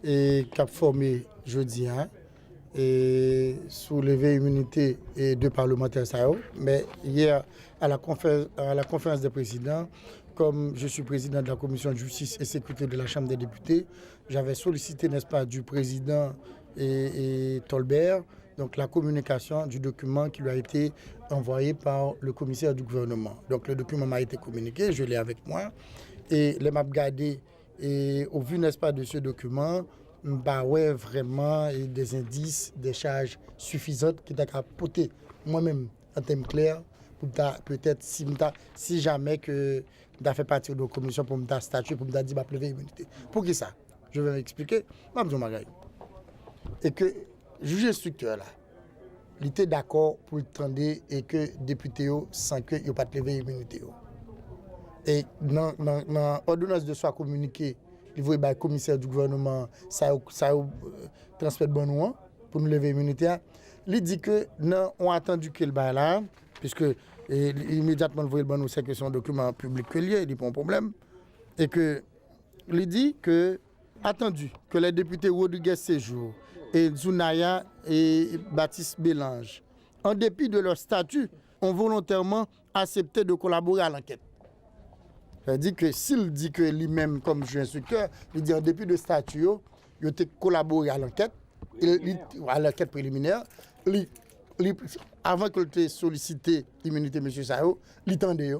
Et cap formé jeudi et soulever immunité et deux parlementaires mais hier à la conférence des présidents, comme je suis président de la commission de justice et sécurité de la Chambre des députés, j'avais sollicité, n'est-ce pas, du président et Tolbert, donc la communication du document qui lui a été envoyé par le commissaire du gouvernement. Donc le document m'a été communiqué, je l'ai avec moi et les m'a gardé. Et au vu, n'est-ce pas, de ce document, bah ouais, vraiment des indices, des charges suffisantes qui t'a apporté moi-même en termes clairs pour peut-être si jamais que t'as fait partie de la commission pour me statuer, pour me dire bah lever immunité. Pour qui ça? Je vais m'expliquer. Et que le juge instructeur là, il était d'accord pour le tendre et que député sans que il pas lever immunité. Et dans l'ordonnance de soit communiquée, il faut le commissaire du gouvernement, ça transmet bon pour nous lever l'immunité. Il dit que non, on a attendu qu'il bail là, puisque immédiatement le bon sait que c'est un document public que lié, il n'y a pas de problème. Et que il dit que attendu que les députés Rodriguez Séjour et Zunaya et Baptiste Bélange, en dépit de leur statut, ont volontairement accepté de collaborer à l'enquête. C'est-à-dire que s'il dit que lui-même, comme juge instructeur, il dit en dépit de statut, il a collaboré à l'enquête préliminaire, avant qu'il ait sollicité l'immunité M. Sao, il tendait.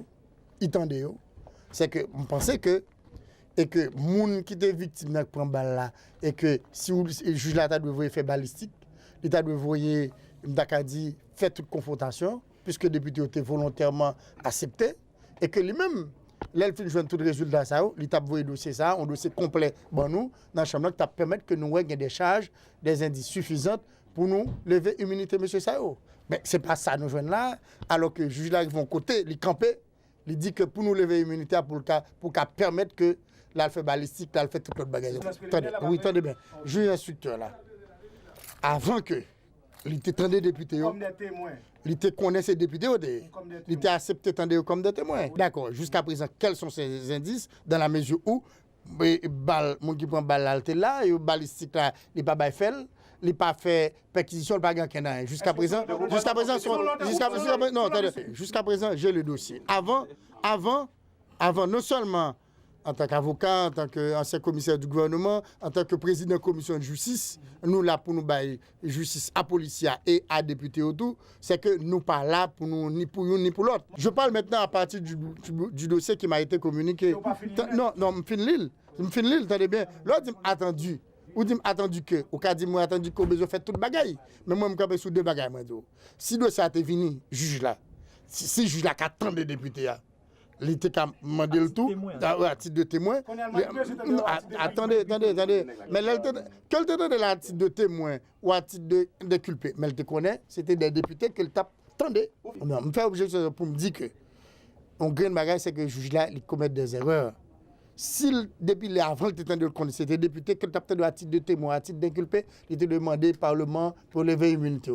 C'est que on pensait que et que moun qui était victime de prend balle là et que si le juge là doit faire balistique, il doit voyer dit faire toute confrontation puisque le député était volontairement accepté et que lui-même l'elfin joue tout résultat ça, il t'a voyé dossier ça, un dossier complet bon nous dans la chambre qui t'a permettre que nous ayons des charges, des indices suffisants pour nous lever immunité monsieur Sao. Mais c'est pas ça nous joignent là alors que le juge là vont côté, il camper, il dit que pour nous lever immunité pour permettre que l'alpha balistique, l'alpha tout l'autre bagage. Attendez bien. Juge instructeur là. Avant que il était tendu député comme des témoins. Il était connaît ces députés il était accepté tendu comme des témoins. D'accord. Jusqu'à présent, quels sont ces indices dans la mesure où mon qui prend balle là et balistique là, il pas bail fait, il pas fait perquisition, il pas gagné jusqu'à présent, jusqu'à présent, j'ai le dossier. Avant non seulement en tant qu'avocat, en tant qu'ancien commissaire du gouvernement, en tant que président de la commission de justice, nous là pour nous bailler justice à policiers et à députés autour, c'est que nous pas là pour nous ni pour l'un ni pour l'autre. Je parle maintenant à partir du dossier qui m'a été communiqué. Non, je finis l'île, attendez bien. L'autre dit attendu. Ou dit attendu que, ou cas dit moi attendu qu'on besoin faire toute bagaille. Mais moi je suis sur deux bagailles moi. Si le dossier a été fini, juge là. Si juge là qu'attend des députés il était qu'à demander le tout, à titre de témoin. Attendez. Mais quel était la titre de témoin ou à titre de culpé? Mais elle te connaît, c'était des députés qu'elle t'attendait. Je me fais objection pour me dire que on gagne bagage, c'est que le juge là, il commet des erreurs. Si depuis avant le temps de le connaître, c'était député qu'elle t'attendait à titre de témoin, à titre d'inculpé, il était demandé au Parlement pour lever l'immunité.